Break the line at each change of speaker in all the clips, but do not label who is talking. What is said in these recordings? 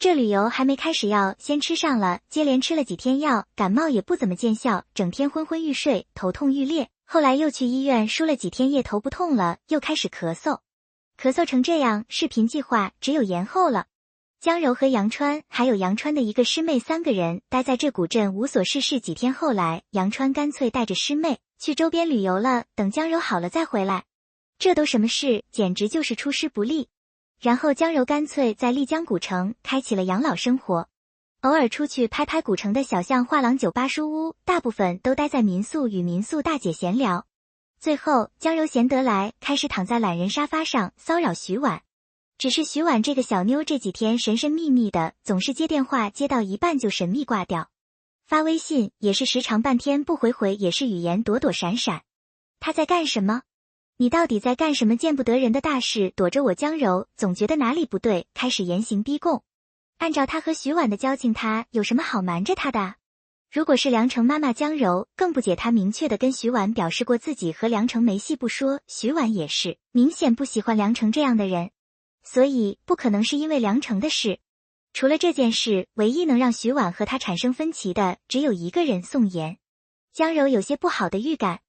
这旅游还没开始药先吃上了，接连吃了几天药，感冒也不怎么见效，整天昏昏欲睡，头痛欲裂。后来又去医院输了几天液，头不痛了，又开始咳嗽。咳嗽成这样，视频计划只有延后了。江柔和杨川还有杨川的一个师妹3个人待在这古镇无所事事。几天后来，杨川干脆带着师妹去周边旅游了，等江柔好了再回来。这都什么事，简直就是出师不利。然后江柔干脆在丽江古城开启了养老生活，偶尔出去拍拍古城的小巷、画廊、酒吧、书屋，大部分都待在民宿与民宿大姐闲聊。最后江柔闲得来，开始躺在懒人沙发上骚扰徐婉。只是徐婉这个小妞这几天神神秘秘的，总是接电话接到一半就神秘挂掉，发微信也是时常半天不回，也是语言躲躲闪闪。她在干什么？你到底在干什么见不得人的大事，躲着我？江柔总觉得哪里不对，开始严刑逼供。按照他和徐婉的交情，他有什么好瞒着他的？如果是梁成妈妈江柔更不解，他明确的跟徐婉表示过自己和梁成没戏不说，徐婉也是明显不喜欢梁成这样的人，所以不可能是因为梁成的事。除了这件事，唯一能让徐婉和他产生分歧的只有一个人，宋妍。江柔有些不好的预感。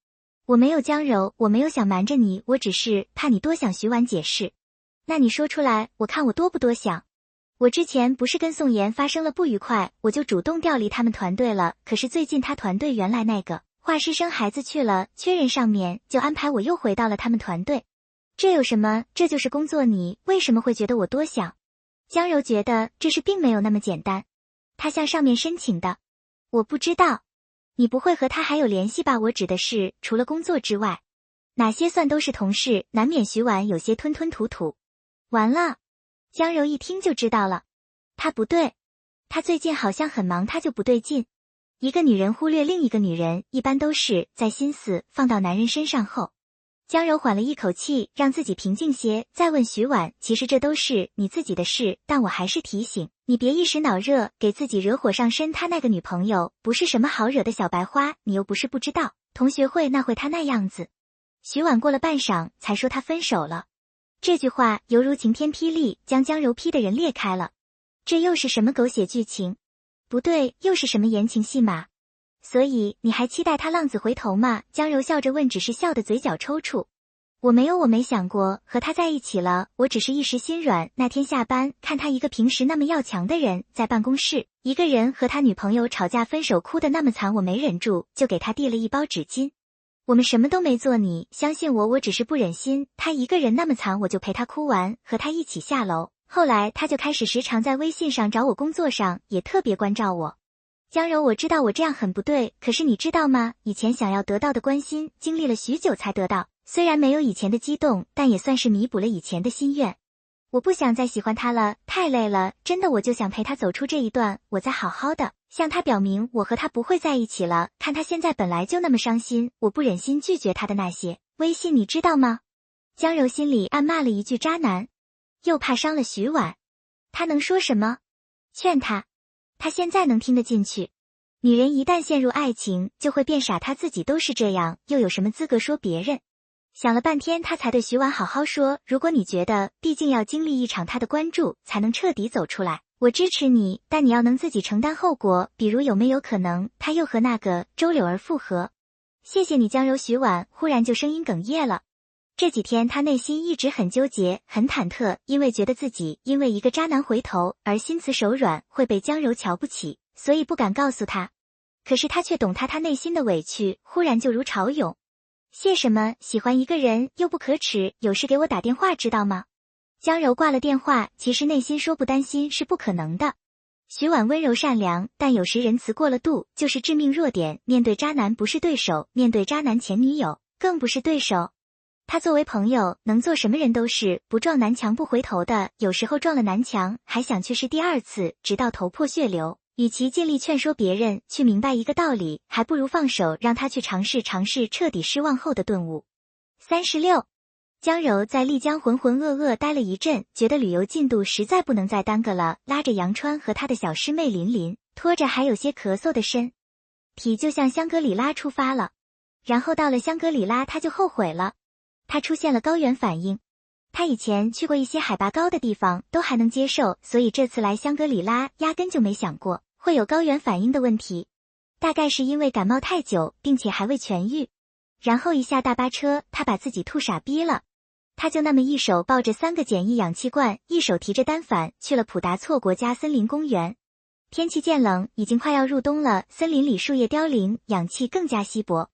我没有，江柔，我没有想瞒着你，我只是怕你多想。徐婉解释。那你说出来，我看我多不多想。我之前不是跟宋妍发生了不愉快，我就主动调离他们团队了，可是最近他团队原来那个画师生孩子去了，缺人上面就安排我又回到了他们团队。这有什么？这就是工作，你为什么会觉得我多想？江柔觉得这事并没有那么简单。他向上面申请的。我不知道。你不会和他还有联系吧？我指的是除了工作之外，哪些算都是同事？难免徐婉有些吞吞吐吐。完了，江柔一听就知道了。他不对，他最近好像很忙，他就不对劲。一个女人忽略另一个女人，一般都是在心思放到男人身上后。江柔缓了一口气，让自己平静些，再问徐婉，其实这都是你自己的事，但我还是提醒你别一时脑热，给自己惹火上身。他那个女朋友不是什么好惹的小白花，你又不是不知道，同学会那会他那样子。徐婉过了半晌才说他分手了。这句话犹如晴天霹雳，将江柔劈的人裂开了。这又是什么狗血剧情？不对，又是什么言情戏码？所以你还期待他浪子回头吗？江柔笑着问，只是笑得嘴角抽搐。我没想过和他在一起了，我只是一时心软。那天下班看他一个平时那么要强的人在办公室一个人和他女朋友吵架分手，哭得那么惨，我没忍住就给他递了一包纸巾。我们什么都没做，你相信我，我只是不忍心他一个人那么惨，我就陪他哭完，和他一起下楼。后来他就开始时常在微信上找我，工作上也特别关照我。江柔，我知道我这样很不对，可是你知道吗？以前想要得到的关心，经历了许久才得到，虽然没有以前的激动，但也算是弥补了以前的心愿。我不想再喜欢他了，太累了，真的，我就想陪他走出这一段，我再好好的向他表明我和他不会在一起了。看他现在本来就那么伤心，我不忍心拒绝他的那些微信，你知道吗？江柔心里暗骂了一句渣男，又怕伤了徐婉，他能说什么？劝他。他现在能听得进去。女人一旦陷入爱情就会变傻，她自己都是这样，又有什么资格说别人？想了半天，他才对徐婉好好说，如果你觉得毕竟要经历一场他的关注才能彻底走出来，我支持你，但你要能自己承担后果，比如有没有可能他又和那个周柳儿复合？谢谢你，江柔。徐婉忽然就声音哽咽了。这几天他内心一直很纠结很忐忑，因为觉得自己因为一个渣男回头而心慈手软，会被江柔瞧不起，所以不敢告诉他。可是他却懂他内心的委屈，忽然就如潮涌。谢什么？喜欢一个人又不可耻，有事给我打电话知道吗？江柔挂了电话，其实内心说不担心是不可能的。徐婉温柔善良，但有时仁慈过了度就是致命弱点，面对渣男不是对手，面对渣男前女友更不是对手。他作为朋友能做什么？人都是不撞南墙不回头的，有时候撞了南墙还想去试第二次，直到头破血流。与其尽力劝说别人去明白一个道理，还不如放手让他去尝试，彻底失望后的顿悟。36。江柔在丽江浑浑噩噩待了一阵，觉得旅游进度实在不能再耽搁了，拉着杨川和他的小师妹琳琳，拖着还有些咳嗽的身体就向香格里拉出发了。然后到了香格里拉他就后悔了，他出现了高原反应。他以前去过一些海拔高的地方，都还能接受，所以这次来香格里拉压根就没想过会有高原反应的问题。大概是因为感冒太久，并且还未痊愈。然后一下大巴车，他把自己吐傻逼了。他就那么一手抱着3个简易氧气罐，一手提着单反去了普达措国家森林公园。天气渐冷，已经快要入冬了，森林里树叶凋零，氧气更加稀薄。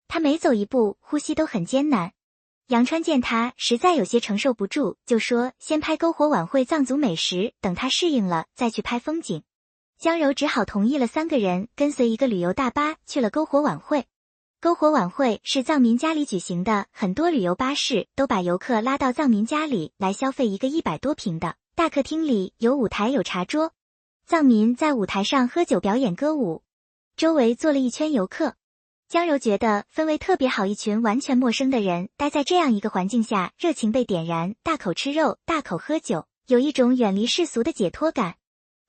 他每走一步，呼吸都很艰难。杨川见他实在有些承受不住，就说先拍篝火晚会藏族美食，等他适应了再去拍风景。江柔只好同意了，3个人跟随一个旅游大巴去了篝火晚会。篝火晚会是藏民家里举行的，很多旅游巴士都把游客拉到藏民家里来消费一个100多平的大客厅，里有舞台有茶桌，藏民在舞台上喝酒表演歌舞，周围坐了一圈游客。江柔觉得氛围特别好，一群完全陌生的人待在这样一个环境下，热情被点燃，大口吃肉，大口喝酒，有一种远离世俗的解脱感。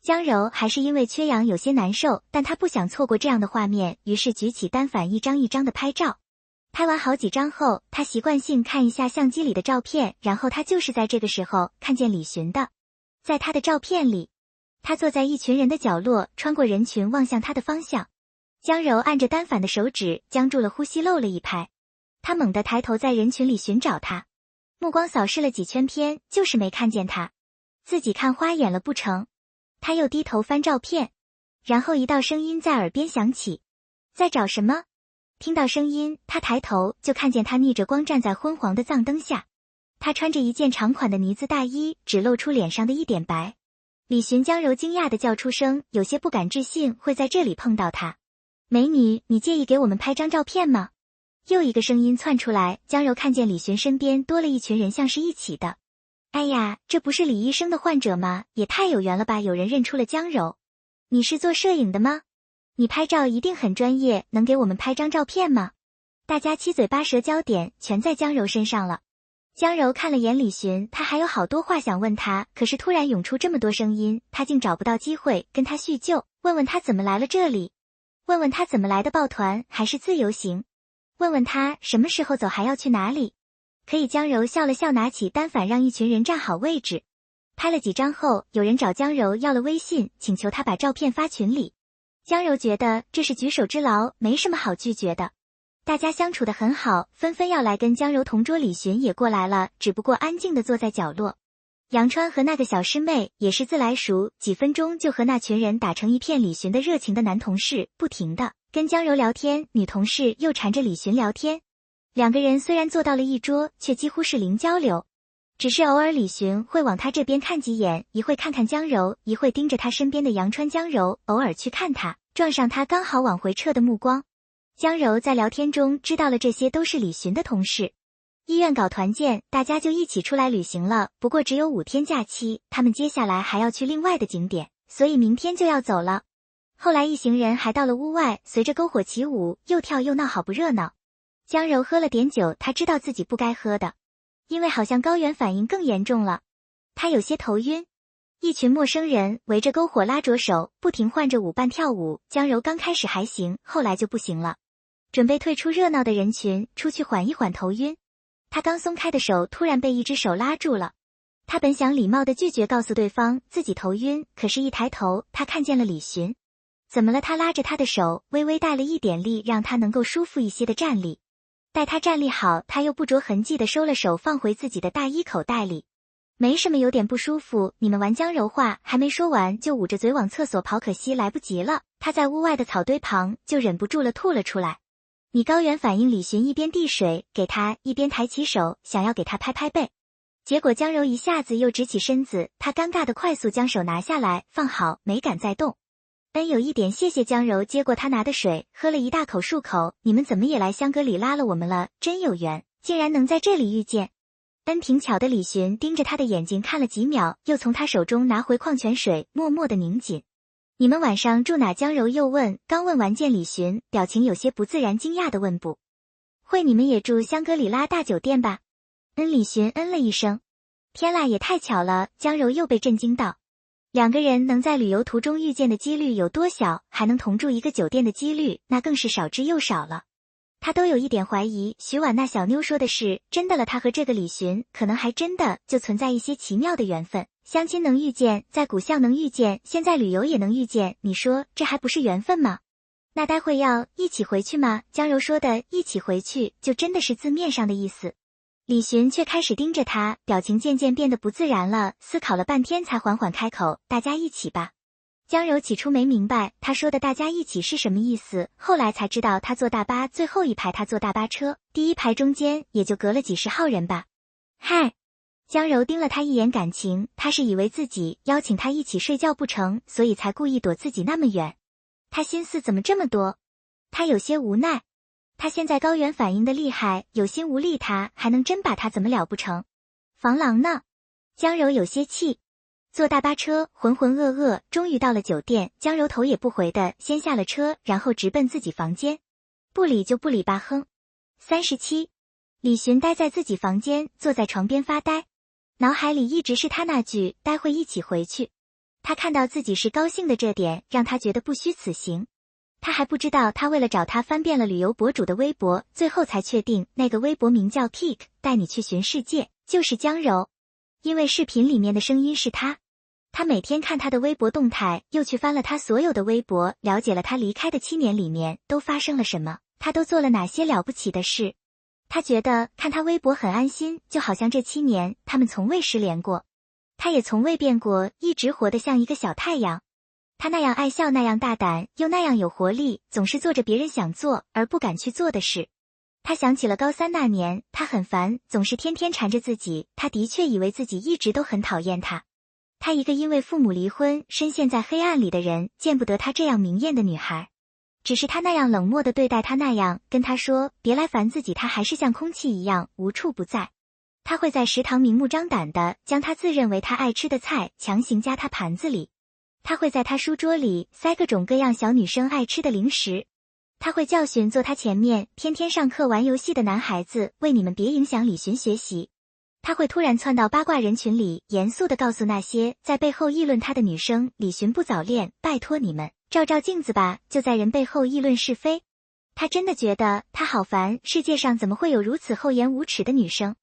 江柔还是因为缺氧有些难受，但她不想错过这样的画面，于是举起单反一张一张的拍照。拍完好几张后，她习惯性看一下相机里的照片，然后她就是在这个时候看见李寻的。在他的照片里，他坐在一群人的角落，穿过人群望向他的方向。江柔按着单反的手指僵住了呼吸，漏了一拍。他猛地抬头在人群里寻找他，目光扫视了几圈偏，就是没看见他。自己看花眼了不成？他又低头翻照片，然后一道声音在耳边响起：在找什么？听到声音，他抬头就看见他逆着光站在昏黄的藏灯下。他穿着一件长款的呢子大衣，只露出脸上的一点白。李寻江柔惊讶地叫出声，有些不敢置信会在这里碰到他。美女，你介意给我们拍张照片吗？又一个声音窜出来，江柔看见李寻身边多了一群人，像是一起的。哎呀，这不是李医生的患者吗？也太有缘了吧，有人认出了江柔。你是做摄影的吗？你拍照一定很专业，能给我们拍张照片吗？大家七嘴八舌，焦点全在江柔身上了。江柔看了眼李寻，他还有好多话想问他，可是突然涌出这么多声音，他竟找不到机会跟他叙旧，问问他怎么来了这里，问问他怎么来的抱团还是自由行，问问他什么时候走还要去哪里。可以，江柔笑了笑，拿起单反让一群人站好位置。拍了几张后，有人找江柔要了微信，请求他把照片发群里。江柔觉得这是举手之劳，没什么好拒绝的。大家相处得很好，纷纷要来跟江柔同桌。李寻也过来了，只不过安静地坐在角落。杨川和那个小师妹也是自来熟，几分钟就和那群人打成一片。李寻的热情的男同事不停地跟江柔聊天，女同事又缠着李寻聊天。2个人虽然坐到了一桌，却几乎是零交流，只是偶尔李寻会往他这边看几眼，一会看看江柔，一会盯着他身边的杨川。江柔偶尔去看他，撞上他刚好往回撤的目光。江柔在聊天中知道了这些都是李寻的同事。医院搞团建，大家就一起出来旅行了，不过只有5天假期，他们接下来还要去另外的景点，所以明天就要走了。后来一行人还到了屋外，随着篝火起舞，又跳又闹，好不热闹。江柔喝了点酒，她知道自己不该喝的，因为好像高原反应更严重了。她有些头晕。一群陌生人围着篝火拉着手，不停换着舞伴跳舞。江柔刚开始还行，后来就不行了。准备退出热闹的人群，出去缓一缓头晕。她刚松开的手突然被一只手拉住了。她本想礼貌地拒绝，告诉对方自己头晕，可是一抬头，她看见了李寻。怎么了？他拉着她的手，微微带了一点力，让她能够舒服一些的站立。待他站立好，他又不着痕迹地收了手，放回自己的大衣口袋里。没什么，有点不舒服。你们玩江柔话还没说完，就捂着嘴往厕所跑，可惜来不及了。他在屋外的草堆旁就忍不住了，吐了出来。你高原反应？李寻一边递水给他，一边抬起手想要给他拍拍背，结果江柔一下子又直起身子，他尴尬的快速将手拿下来放好，没敢再动。有一点谢谢。江柔接过他拿的水，喝了一大口漱口。你们怎么也来香格里拉了？我们了，真有缘，竟然能在这里遇见。挺巧的。李寻盯着他的眼睛看了几秒，又从他手中拿回矿泉水，默默的拧紧。你们晚上住哪？江柔又问。刚问完，见李寻表情有些不自然，惊讶的问。不会，你们也住香格里拉大酒店吧？李寻了一声。天啦，也太巧了。江柔又被震惊到。2个人能在旅游途中遇见的几率有多小，还能同住一个酒店的几率，那更是少之又少了。他都有一点怀疑徐婉那小妞说的是真的了，他和这个李寻可能还真的就存在一些奇妙的缘分。相亲能遇见，在古巷能遇见，现在旅游也能遇见，你说这还不是缘分吗？那待会要一起回去吗？江柔说的一起回去就真的是字面上的意思。李寻却开始盯着他，表情渐渐变得不自然了，思考了半天才缓缓开口，大家一起吧。江柔起初没明白他说的大家一起是什么意思，后来才知道他坐大巴最后一排，他坐大巴车第一排中间也就隔了几十号人吧。嗨，江柔盯了他一眼，感情他是以为自己邀请他一起睡觉不成，所以才故意躲自己那么远。他心思怎么这么多？他有些无奈。他现在高原反应的厉害，有心无力，他还能真把他怎么了不成？防狼呢？江柔有些气。坐大巴车浑浑噩噩，终于到了酒店，江柔头也不回的先下了车，然后直奔自己房间。不理就不理吧，哼。37，李寻待在自己房间，坐在床边发呆，脑海里一直是他那句待会一起回去。他看到自己是高兴的这点，让他觉得不虚此行。他还不知道，他为了找他翻遍了旅游博主的微博，最后才确定那个微博名叫 Kik 带你去寻世界，就是江柔。因为视频里面的声音是他。他每天看他的微博动态，又去翻了他所有的微博，了解了他离开的7年里面都发生了什么，他都做了哪些了不起的事。他觉得看他微博很安心，就好像这7年他们从未失联过，他也从未变过，一直活得像一个小太阳。他那样爱笑，那样大胆，又那样有活力，总是做着别人想做而不敢去做的事。他想起了高3那年，他很烦，总是天天缠着自己，他的确以为自己一直都很讨厌他。他一个因为父母离婚深陷在黑暗里的人，见不得他这样明艳的女孩。只是他那样冷漠的对待他，那样跟他说别来烦自己，他还是像空气一样无处不在。他会在食堂明目张胆的将他自认为他爱吃的菜强行加他盘子里。他会在他书桌里塞各种各样小女生爱吃的零食。他会教训坐他前面天天上课玩游戏的男孩子，为你们别影响李寻学习。他会突然窜到八卦人群里，严肃地告诉那些在背后议论他的女生，李寻不早恋，拜托你们照照镜子吧，就在人背后议论是非。他真的觉得他好烦，世界上怎么会有如此厚颜无耻的女生？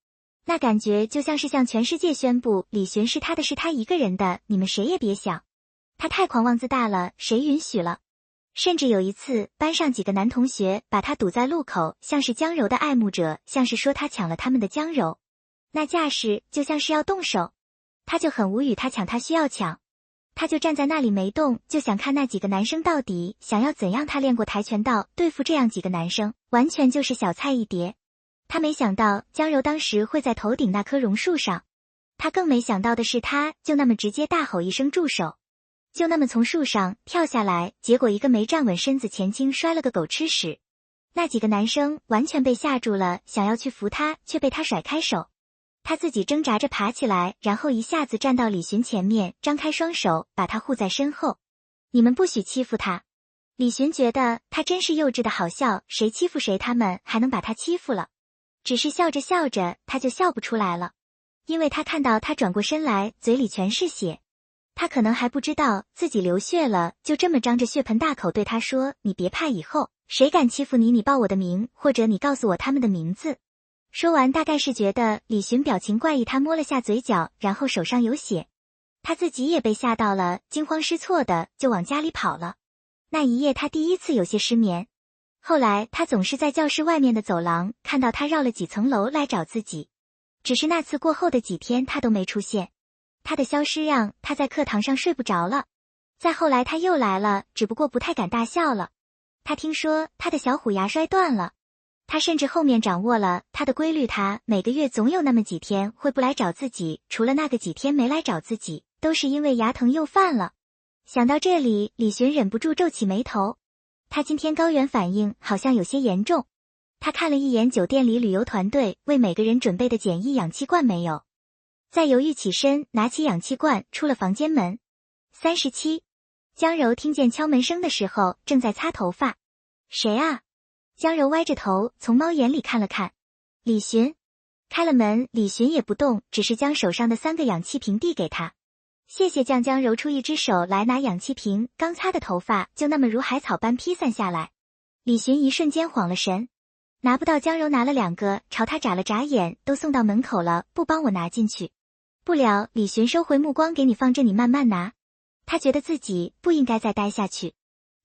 那感觉就像是向全世界宣布李寻是他的，是他一个人的，你们谁也别想。他太狂妄自大了，谁允许了？甚至有一次，班上几个男同学把他堵在路口，像是江柔的爱慕者，像是说他抢了他们的江柔。那架势就像是要动手，他就很无语，他抢他需要抢，他就站在那里没动，就想看那几个男生到底想要怎样。他练过跆拳道，对付这样几个男生，完全就是小菜一碟。他没想到江柔当时会在头顶那棵榕树上，他更没想到的是，他就那么直接大吼一声住手，就那么从树上跳下来，结果一个没站稳身子，前倾摔了个狗吃屎。那几个男生完全被吓住了，想要去扶他，却被他甩开手。他自己挣扎着爬起来，然后一下子站到李寻前面，张开双手把他护在身后。你们不许欺负他。李寻觉得他真是幼稚的好笑，谁欺负谁，他们还能把他欺负了。只是笑着笑着他就笑不出来了，因为他看到他转过身来，嘴里全是血。他可能还不知道自己流血了，就这么张着血盆大口对他说，你别怕，以后谁敢欺负你，你报我的名，或者你告诉我他们的名字。说完大概是觉得李寻表情怪异，他摸了下嘴角，然后手上有血。他自己也被吓到了，惊慌失措的就往家里跑了。那一夜他第一次有些失眠。后来他总是在教室外面的走廊看到他绕了几层楼来找自己，只是那次过后的几天他都没出现。他的消失让他在课堂上睡不着了。再后来他又来了，只不过不太敢大笑了。他听说他的小虎牙摔断了。他甚至后面掌握了他的规律，他每个月总有那么几天会不来找自己，除了那个几天没来找自己，都是因为牙疼又犯了。想到这里，李寻忍不住皱起眉头。他今天高原反应好像有些严重。他看了一眼酒店里旅游团队为每个人准备的简易氧气罐，没有。再犹豫起身，拿起氧气罐出了房间门。37，江柔听见敲门声的时候正在擦头发。谁啊？江柔歪着头从猫眼里看了看。李寻。开了门，李寻也不动，只是将手上的3个氧气瓶递给他。谢谢。江柔出一只手来拿氧气瓶，刚擦的头发就那么如海草般披散下来。李寻一瞬间晃了神。拿不到，江柔拿了2个，朝他眨了眨眼，都送到门口了，不帮我拿进去。不了，李寻收回目光，给你放这，你慢慢拿。他觉得自己不应该再待下去。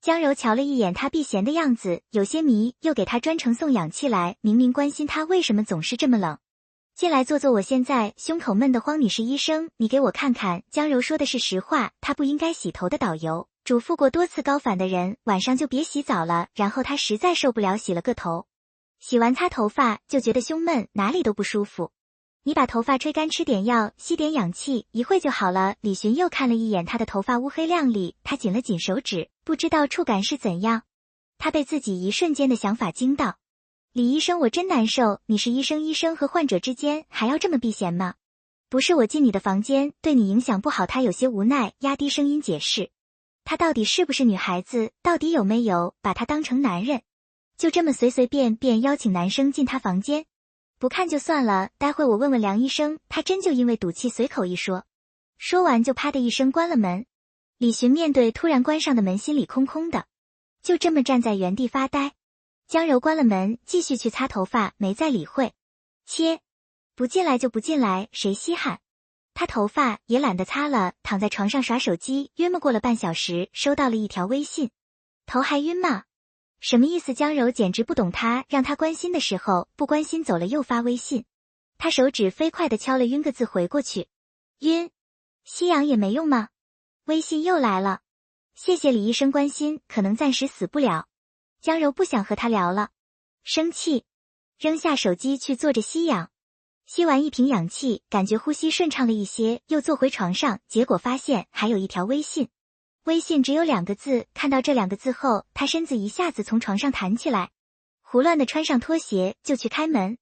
江柔瞧了一眼他避嫌的样子，有些迷，又给他专程送氧气来，明明关心他为什么总是这么冷。进来坐坐，我现在胸口闷得慌，你是医生，你给我看看。江柔说的是实话，他不应该洗头的导游嘱咐过多次高反的人晚上就别洗澡了，然后他实在受不了洗了个头。洗完擦头发就觉得胸闷，哪里都不舒服。你把头发吹干，吃点药，吸点氧气，一会就好了。李寻又看了一眼他的头发乌黑亮丽，他紧了紧手指，不知道触感是怎样。他被自己一瞬间的想法惊到。李医生，我真难受，你是医生，医生和患者之间还要这么避嫌吗？不是我进你的房间，对你影响不好。他有些无奈，压低声音解释。他到底是不是女孩子？到底有没有把他当成男人？就这么随随便便邀请男生进他房间？不看就算了，待会我问问梁医生，他真就因为赌气随口一说。说完就啪的一声关了门。李寻面对突然关上的门，心里空空的，就这么站在原地发呆。江柔关了门，继续去擦头发，没再理会。切，不进来就不进来，谁稀罕？他头发也懒得擦了，躺在床上耍手机。约莫过了半小时，收到了一条微信。头还晕吗？什么意思？江柔简直不懂他，让他关心的时候不关心，走了又发微信。他手指飞快地敲了晕个字回过去。晕，吸氧也没用吗？微信又来了。谢谢李医生关心，可能暂时死不了。江柔不想和他聊了，生气，扔下手机去坐着吸氧。吸完一瓶氧气，感觉呼吸顺畅了一些，又坐回床上，结果发现还有一条微信。微信只有2个字，看到这2个字后，他身子一下子从床上弹起来，胡乱地穿上拖鞋就去开门。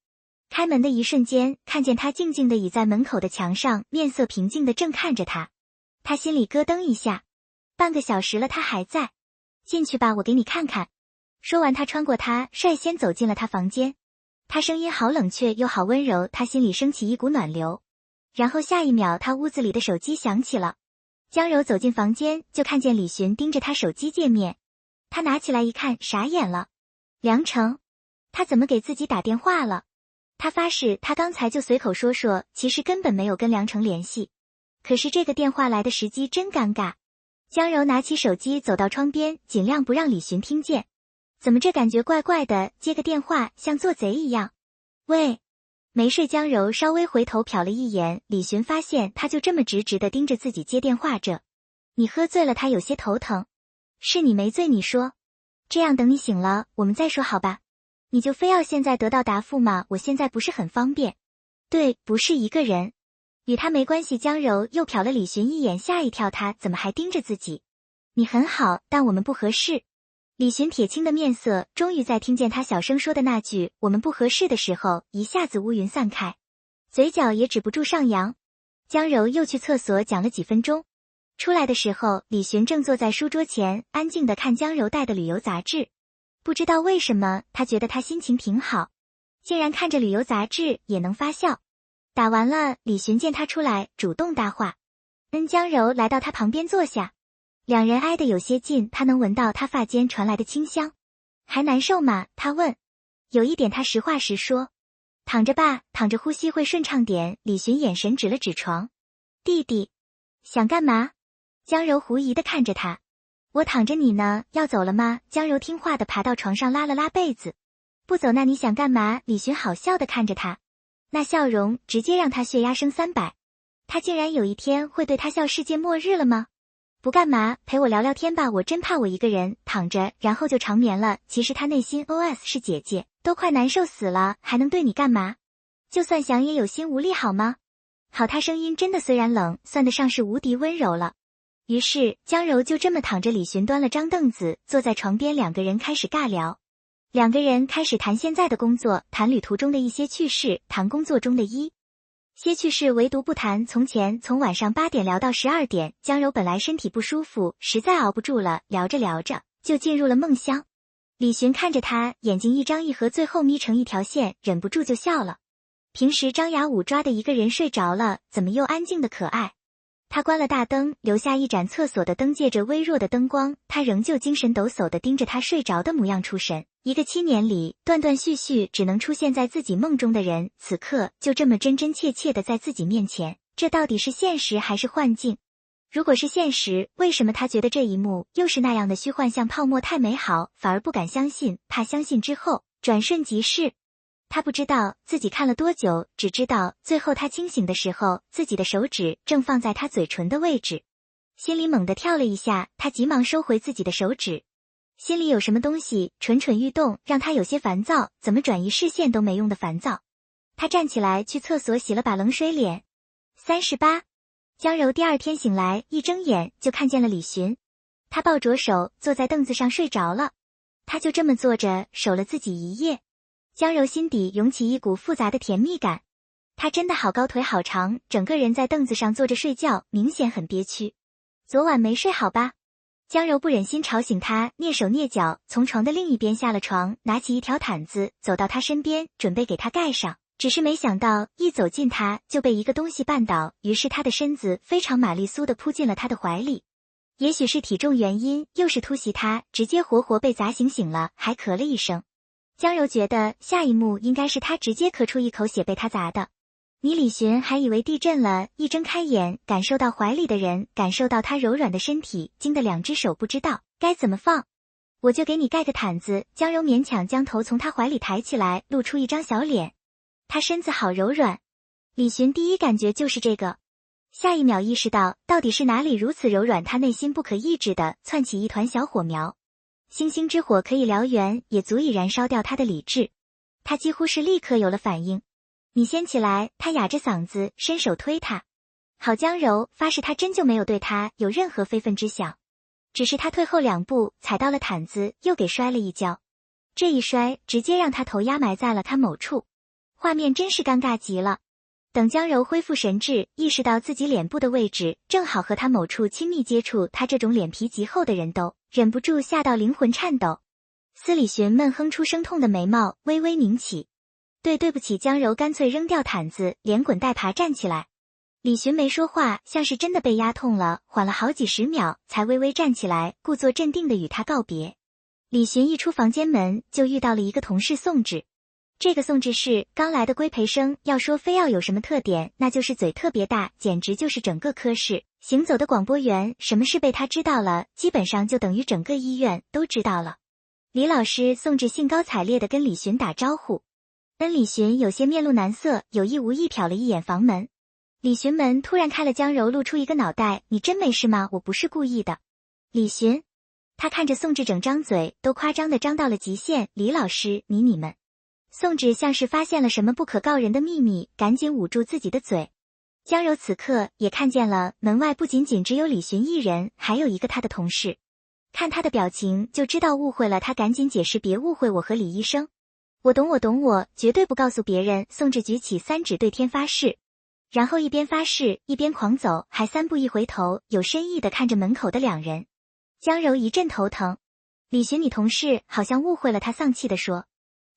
开门的一瞬间，看见他静静地倚在门口的墙上，面色平静地正看着他。他心里咯噔一下，半个小时了他还在。进去吧，我给你看看。说完他穿过他，率先走进了他房间。他声音好冷却又好温柔，他心里升起一股暖流。然后下一秒，他屋子里的手机响起了。江柔走进房间，就看见李寻盯着他手机界面。他拿起来一看，傻眼了。梁成，他怎么给自己打电话了？他发誓他刚才就随口说说，其实根本没有跟梁成联系。可是这个电话来的时机真尴尬。江柔拿起手机走到窗边，尽量不让李寻听见。怎么这感觉怪怪的，接个电话像做贼一样。喂，没睡。江柔稍微回头瞟了一眼，李寻发现他就这么直直地盯着自己接电话着。你喝醉了？他有些头疼。是你没醉，你说。这样等你醒了，我们再说好吧？你就非要现在得到答复吗？我现在不是很方便。对，不是一个人。与他没关系。江柔又瞟了李寻一眼，吓一跳，他怎么还盯着自己？你很好，但我们不合适。李寻铁青的面色终于在听见他小声说的那句我们不合适的时候，一下子乌云散开，嘴角也止不住上扬。江柔又去厕所讲了几分钟，出来的时候，李寻正坐在书桌前，安静地看江柔带的旅游杂志。不知道为什么，他觉得他心情挺好，竟然看着旅游杂志也能发笑。打完了，李寻见他出来，主动搭话。江柔来到他旁边坐下，两人挨得有些近，他能闻到他发间传来的清香。还难受吗？他问。有一点，他实话实说。躺着吧，躺着呼吸会顺畅点。李寻眼神指了指床。弟弟，想干嘛？江柔狐疑地看着他。我躺着，你呢？要走了吗？江柔听话地爬到床上，拉了拉被子。不走，那你想干嘛？李寻好笑地看着他，那笑容直接让他血压升300。他竟然有一天会对他笑世界末日了吗？不干嘛，陪我聊聊天吧，我真怕我一个人躺着然后就长眠了。其实他内心 OS 是姐姐都快难受死了，还能对你干嘛？就算想也有心无力好吗？好，他声音真的虽然冷，算得上是无敌温柔了。于是江柔就这么躺着，李寻端了张凳子坐在床边，两个人开始尬聊。两个人开始谈现在的工作，谈旅途中的一些趣事，谈工作中的一些趣事，唯独不谈从前。从晚上8点聊到12点，江柔本来身体不舒服，实在熬不住了，聊着聊着就进入了梦乡。李寻看着他，眼睛一张一合，最后眯成一条线，忍不住就笑了。平时张牙舞爪的一个人睡着了，怎么又安静的可爱？他关了大灯，留下一盏厕所的灯借着微弱的灯光，他仍旧精神抖擞地盯着他睡着的模样出神。一个7年里断断续续只能出现在自己梦中的人，此刻就这么真真切切地在自己面前，这到底是现实还是幻境？如果是现实，为什么他觉得这一幕又是那样的虚幻，像泡沫太美好，反而不敢相信，怕相信之后转瞬即逝？他不知道自己看了多久，只知道最后他清醒的时候，自己的手指正放在他嘴唇的位置。心里猛地跳了一下，他急忙收回自己的手指。心里有什么东西蠢蠢欲动，让他有些烦躁，怎么转移视线都没用的烦躁。他站起来去厕所洗了把冷水脸。38。江柔第二天醒来，一睁眼就看见了李寻。他抱着手坐在凳子上睡着了。他就这么坐着守了自己一夜。江柔心底涌起一股复杂的甜蜜感。他真的好高腿好长，整个人在凳子上坐着睡觉，明显很憋屈。昨晚没睡好吧？江柔不忍心吵醒他，蹑手蹑脚从床的另一边下了床，拿起一条毯子走到他身边，准备给他盖上。只是没想到一走近他就被一个东西绊倒，于是他的身子非常玛丽苏地扑进了他的怀里。也许是体重原因，又是突袭他，直接活活被砸醒了，还咳了一声。江柔觉得下一幕应该是他直接咳出一口血被他砸的。你李寻还以为地震了，一睁开眼，感受到怀里的人，感受到他柔软的身体，惊得两只手不知道该怎么放。我就给你盖个毯子。江柔勉强将头从他怀里抬起来，露出一张小脸。他身子好柔软。李寻第一感觉就是这个，下一秒意识到到底是哪里如此柔软，他内心不可抑制地窜起一团小火苗。星星之火可以燎原，也足以燃烧掉他的理智。他几乎是立刻有了反应。你先起来，他哑着嗓子伸手推他。郝江柔发誓他真就没有对他有任何非分之想，只是他退后2步踩到了毯子，又给摔了一跤。这一摔直接让他头压埋在了他某处，画面真是尴尬极了。等江柔恢复神智，意识到自己脸部的位置正好和他某处亲密接触，他这种脸皮极厚的人都忍不住吓到灵魂颤抖。司李寻闷哼出声痛的眉毛微微拧起。对不起。江柔干脆扔掉毯子，连滚带爬站起来。李寻没说话，像是真的被压痛了，缓了好几十秒才微微站起来，故作镇定地与他告别。李寻一出房间门就遇到了一个同事宋芷。这个宋芷是刚来的规培生，要说非要有什么特点，那就是嘴特别大，简直就是整个科室行走的广播员，什么事被他知道了，基本上就等于整个医院都知道了。李老师，宋芷兴高采烈地跟李寻打招呼。李寻有些面露难色，有意无意瞟了一眼房门。李寻门突然开了，江柔露出一个脑袋，你真没事吗？我不是故意的。李寻，他看着宋芷整张嘴都夸张地张到了极限。李老师，你们。宋芷像是发现了什么不可告人的秘密，赶紧捂住自己的嘴。江柔此刻也看见了，门外不仅仅只有李寻一人，还有一个他的同事。看他的表情就知道误会了，他赶紧解释，别误会我和李医生。我懂，我绝对不告诉别人。宋芷举起3指对天发誓，然后一边发誓一边狂走，还3步一回头，有深意地看着门口的2人。江柔一阵头疼。李寻，你同事好像误会了，他丧气地说。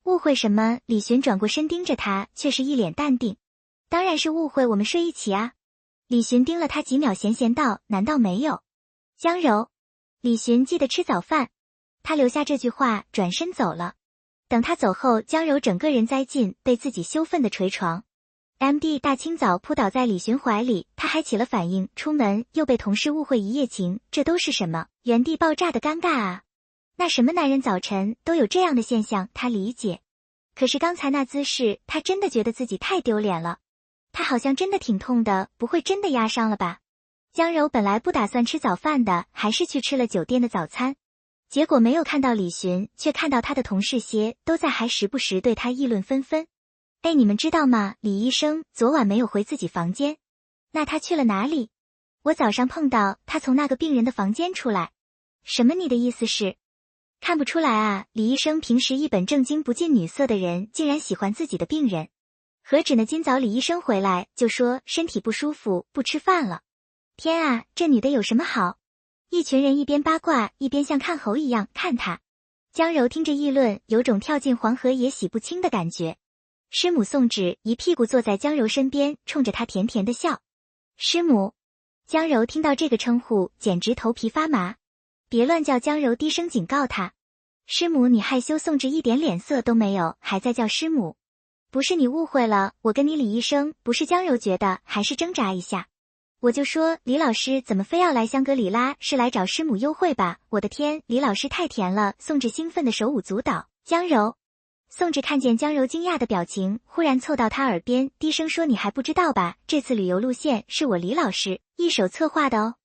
误会什么？李寻转过身盯着他，却是一脸淡定。当然是误会，我们睡一起啊。李寻盯了他几秒，闲道，难道没有？江柔，李寻记得吃早饭。他留下这句话，转身走了。等他走后，江柔整个人栽进被自己羞愤的捶床。MD 大清早扑倒在李寻怀里，他还起了反应，出门又被同事误会一夜情，这都是什么？原地爆炸的尴尬啊！那什么男人早晨都有这样的现象，他理解。可是刚才那姿势，他真的觉得自己太丢脸了。他好像真的挺痛的，不会真的压伤了吧？江柔本来不打算吃早饭的，还是去吃了酒店的早餐。结果没有看到李寻，却看到他的同事些都在，还时不时对他议论纷纷。哎，你们知道吗？李医生昨晚没有回自己房间。那他去了哪里？我早上碰到他从那个病人的房间出来。什么？你的意思是？看不出来啊，李医生平时一本正经不近女色的人，竟然喜欢自己的病人。何止呢？今早李医生回来就说身体不舒服，不吃饭了。天啊，这女的有什么好？一群人一边八卦，一边像看猴一样看他。江柔听着议论，有种跳进黄河也洗不清的感觉。师母宋芷一屁股坐在江柔身边，冲着她甜甜的笑。师母，江柔听到这个称呼，简直头皮发麻。别乱叫江柔，低声警告他。师母，你害羞。宋轾一点脸色都没有，还在叫师母。不是你误会了，我跟你理一声，不是。江柔觉得还是挣扎一下。我就说李老师怎么非要来香格里拉，是来找师母幽会吧？我的天，李老师太甜了。宋轾兴奋的手舞足蹈。江柔。宋轾看见江柔惊讶的表情，忽然凑到他耳边低声说，你还不知道吧？这次旅游路线是我李老师一手策划的哦。